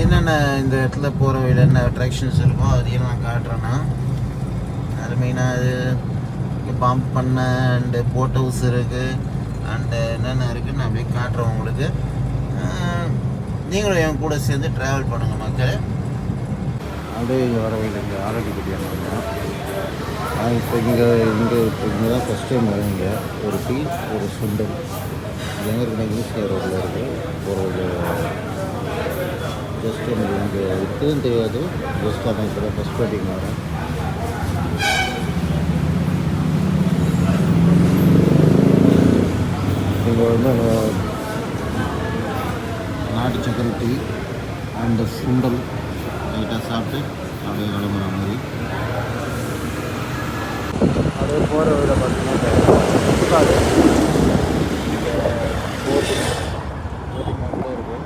என்னென்ன இந்த இடத்துல போகிற வழியில் என்ன அட்ராக்ஷன்ஸ் இருக்கோ அதையும் நான் காட்டுறேன்னா அது மெயினாக அது பம்ப் பண்ண அண்டு போட் ஹவுஸ் இருக்குது அண்டு என்னென்ன இருக்குதுன்னு நான் அப்படியே காட்டுறேன் உங்களுக்கு. நீங்களும் என் கூட சேர்ந்து ட்ராவல் பண்ணுங்கள் மக்கள். அப்படியே இங்கே வர வழியில் இங்கே ஆரடிப்பட்டியான இப்போ இங்கே தான் ஃபஸ்ட் டைம் வரீங்க. ஒரு டீ ஒரு சுண்டல் எங்கே இருக்குன்னா ஈஸியாக ரோட்டில் இருக்குது. ஒரு ஜஸ்ட் எனக்கு இங்கே இருக்குதுன்னு தெரியாது. ஜஸ்ட் ஆனால் இப்போ தான் ஃபஸ்ட் டைம் வரேன். இங்கே வந்து நாட்டு சக்கரை டீ அண்டு சுண்டல் லைட்டாக சாப்பிட்டு அப்படியே கிளம்புற மாதிரி. அப்படியே போகிற வழியில் பார்த்தீங்கன்னா போட்டிங் போட்டிங் வந்து இருக்குது.